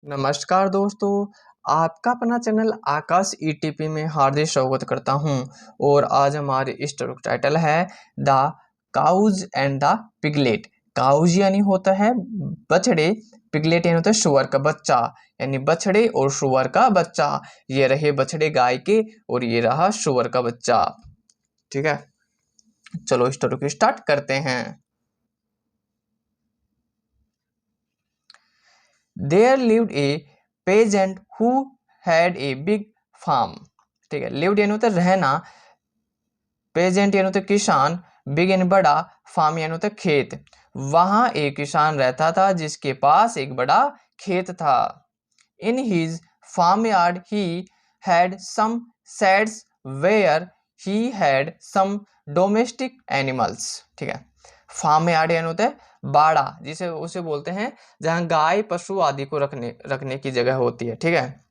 नमस्कार दोस्तों, आपका अपना चैनल आकाश ईटीपी में हार्दिक स्वागत करता हूं। और आज हमारे स्टोरी का टाइटल है the cows and the piglet. Cows यानी होता है बछड़े, पिगलेट यानी होता है सुअर का बच्चा, यानी बछड़े और सुअर का बच्चा। ये रहे बछड़े गाय के और ये रहा सुअर का बच्चा। ठीक है, चलो स्टोरी को स्टार्ट करते हैं। There lived a peasant who had a big farm। ठीक है, lived यानी होता है रहना, पेजेंट यानी होता है किसान, बिग यानी बड़ा, फार्म यानी होता है खेत। वहां एक किसान रहता था जिसके पास एक बड़ा खेत था। In his farmyard he had some sheds where he had some domestic animals। ठीक है, फार्म यार्ड यानी होता है बाड़ा, जिसे उसे बोलते हैं जहां गाय पशु आदि को रखने की जगह होती है। ठीक है,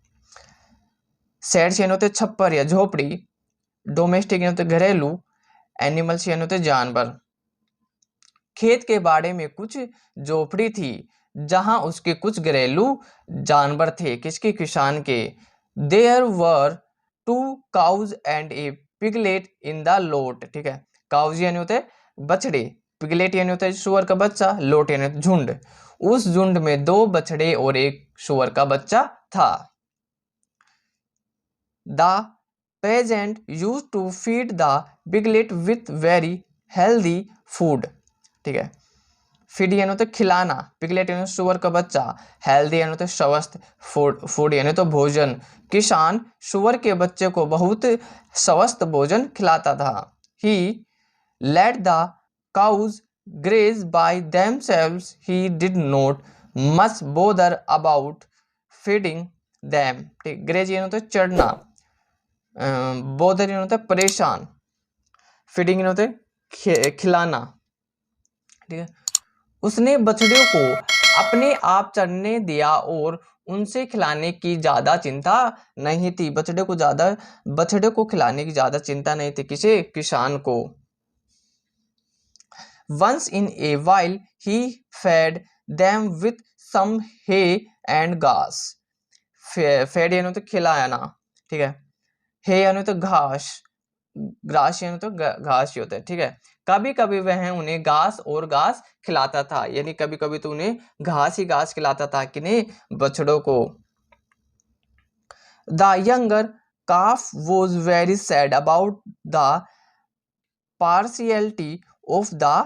शेड्स यानी होते छप्पर या झोपड़ी, डोमेस्टिक यानी होते घरेलू, एनिमल्स यानी होते जानवर। खेत के बाड़े में कुछ झोपड़ी थी जहां उसके कुछ घरेलू जानवर थे। किसके? किसान के। There were 2 cows and a piglet in the lot. ठीक है, काउज यानी होते बछड़े, पिगलेट यानी होता है सुअर का बच्चा, लोट यानी झुंड। उस झुंड में 2 बछड़े और एक सुअर का बच्चा था। The peasant used to feed the piglet with very healthy food. ठीक है, फीड यानी होता है खिलाना, पिगलेट यानी सुअर का बच्चा, हेल्दी यानी होता है स्वस्थ, फूड यानी तो भोजन। किसान सुअर के बच्चे को बहुत स्वस्थ भोजन खिलाता था। ही let the cows graze by themselves। He did not much bother about feeding them। ठीक, ग्रेज यानी होता है चढ़ना, बोदर यानी होता है परेशान, फीडिंग यानी होता है खिलाना। ठीक है, उसने बछड़ों को अपने आप चढ़ने दिया और उनसे खिलाने की ज्यादा चिंता नहीं थी। बछड़े को खिलाने की ज्यादा चिंता नहीं थी। किसे? किसान को। Once in a while he fed them with some hay and grass। Fed यानी तो खिलाना। ठीक है, हे यानी तो घास, ग्रास यानी तो घास ही होता है। ठीक है, कभी कभी वह उन्हें घास और घास खिलाता था, यानी कभी कभी तो उन्हें घास ही घास खिलाता था किन्हें? बछड़ों को। The younger calf was very sad about the partiality of the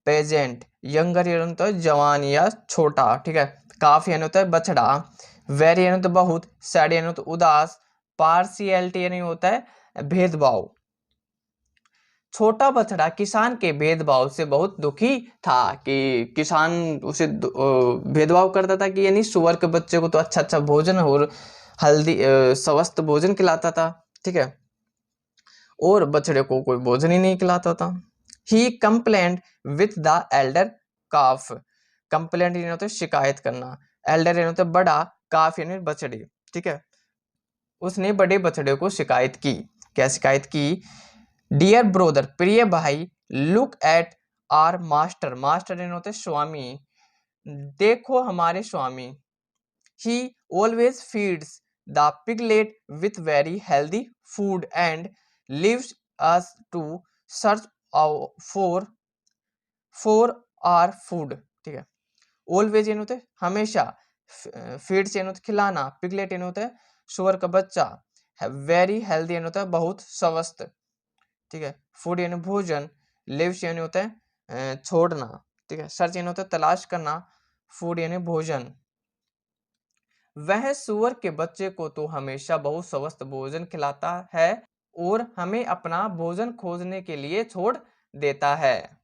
peasant. Younger यानी होता है जवान या छोटा। ठीक है, काफ यानी होता है बछड़ा, वेरी यानी तो बहुत, सैड यानी तो उदास, पार्शियलिटी यानी होता है भेदभाव। छोटा बछड़ा किसान के भेदभाव से बहुत दुखी था कि किसान उसे भेदभाव करता था कि यानी सुअर के बच्चे को तो अच्छा अच्छा भोजन और हल्दी स्वस्थ भोजन खिलाता था। ठीक है, और बछड़े को कोई भोजन ही नहीं खिलाता था। He complained with the elder calf। Complaint यानी होता है शिकायत करना, एल्डर यानी होता है बड़ा, काफ यानी बछड़े। ठीक है, उसने बड़े बछड़े को शिकायत की। क्या शिकायत की? डियर ब्रोदर, प्रिय भाई, look at our master. Master यानी होता है स्वामी, देखो हमारे स्वामी। He always feeds the piglet with very healthy food and leaves us to search for our food। ठीक है, ऑलवेज यानी होता है हमेशा, फीड्स यानी होता है खिलाना, पिगलेट यानी होता है सुअर का बच्चा, वेरी हेल्दी यानी होता है बहुत स्वस्थ। ठीक है, फूड यानी भोजन, लिव्स यानी होता है छोड़ना। ठीक है, सर्च यानी होता है तलाश करना, फूड यानी भोजन। वह सुअर के बच्चे को तो हमेशा बहुत स्वस्थ भोजन खिलाता है और हमें अपना भोजन खोजने के लिए छोड़ देता है।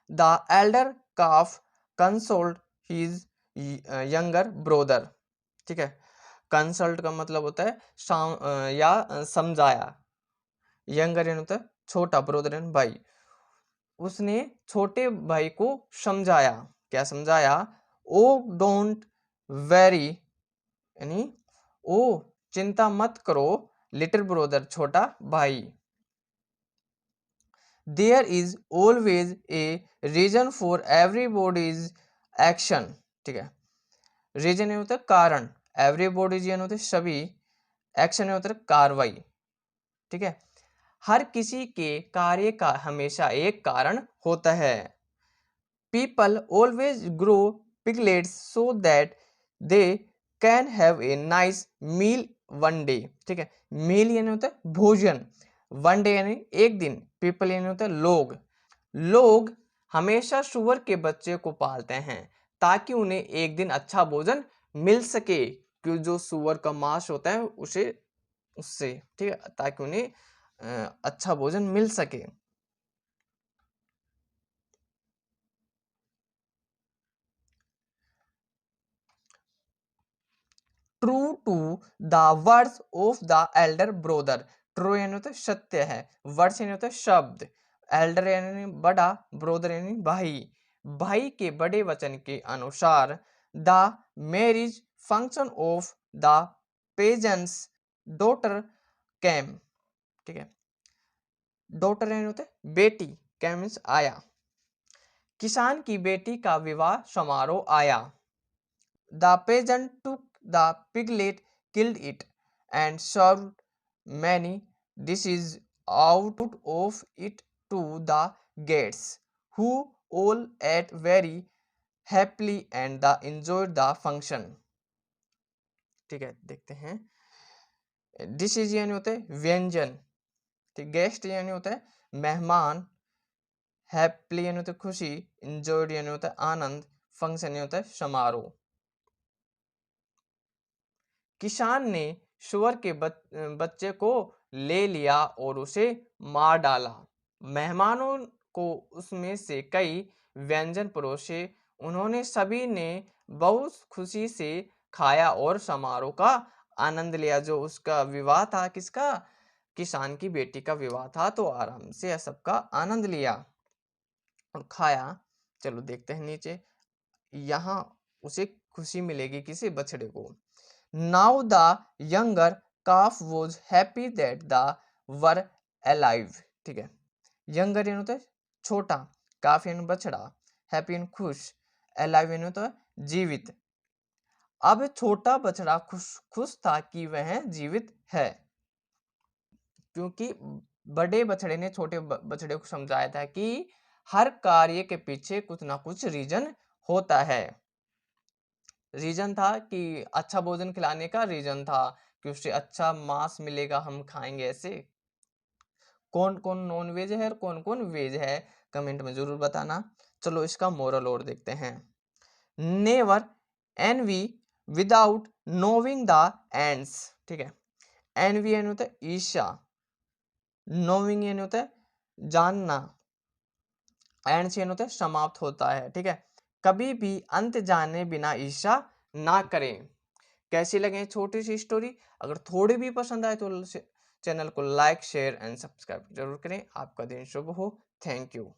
The elder calf consoled his younger brother। ठीक है, कंसल्ट का मतलब होता है या समझाया, यंगर यानी होता है छोटा, ब्रोदर यानी भाई। उसने छोटे भाई को समझाया। क्या समझाया? ओ डोंट वेरी, यानी ओ चिंता मत करो, लिटिल ब्रोदर छोटा भाई। There is always a reason for everybody's action। ठीक है। रीजन ये होता है कारण, एवरीबॉडी यानी होता है सभी, एक्शन ये होता है कार्रवाई, ठीक है। हर किसी के कार्य का हमेशा एक कारण होता है। People always grow piglets so that they can have a nice meal one day, ठीक है। मील यानी होता है भोजन, वन डे यानी एक दिन, पीपल यानी होता है लोग। लोग हमेशा सुअर के बच्चे को पालते हैं ताकि उन्हें एक दिन अच्छा भोजन मिल सके, क्योंकि जो सुअर का मांस होता है उसे उससे, ठीक है, ताकि उन्हें अच्छा भोजन मिल सके। True to the words of the elder brother, true यानी होता है सत्य है, वर्ड्स यानी होता है शब्द, एल्डर यानी बड़ा, ब्रोदर यानी भाई, भाई के बड़े वचन के अनुसार the marriage function of the peasant's daughter came, ठीक है। डॉटर यानी होता है बेटी, कैम मीन्स आया, किसान की बेटी का विवाह समारोह आया। The peasant took the piglet, killed it, and served many dishes out of it to the guests, who all ate very happily and enjoyed the function. ठीक है, देखते हैं। डिशेज यानी होते हैं व्यंजन, ठीक, गेस्ट यानी होता है मेहमान, हैप्पीली यानी होता है खुशी, इंजॉयड यानी होता है आनंद, फंक्शन यानी होता है समारोह। किसान ने सुअर के बच्चे को ले लिया और उसे मार डाला। मेहमानों को उसमें से कई व्यंजन परोसे, उन्होंने सभी ने बहुत खुशी से खाया और समारोह का आनंद लिया। जो उसका विवाह था, किसका, किसान की बेटी का विवाह था, तो आराम से सबका आनंद लिया और खाया। चलो देखते हैं नीचे, यहाँ उसे खुशी मिलेगी किसी बछड़े को। Now the younger calf was happy that the were alive, ठीक है। यंगर यानी होता है छोटा, काफ यानी बछड़ा, हैप्पी यानी खुश, अलाइव यानी होता है जीवित। अब छोटा बछड़ा खुश खुश था कि वह जीवित है, क्योंकि बड़े बछड़े ने छोटे बछड़े को समझाया था कि हर कार्य के पीछे कुछ ना कुछ रीजन होता है। रीजन था कि अच्छा भोजन खिलाने का रीजन था कि उससे अच्छा मांस मिलेगा, हम खाएंगे ऐसे। कौन कौन नॉन वेज है और कौन कौन वेज है, कमेंट में जरूर बताना। चलो इसका मोरल और देखते हैं। Never envy without knowing the ends, ठीक है। एनवी यानी होता है ईर्ष्या, नोविंग यानी होता है जानना, एंड यानी होता है समाप्त होता है, ठीक है। कभी भी अंत जाने बिना ईर्ष्या ना करें। कैसी लगे छोटी सी स्टोरी? अगर थोड़ी भी पसंद आए तो चैनल को लाइक शेयर एंड सब्सक्राइब जरूर करें। आपका दिन शुभ हो। Thank you.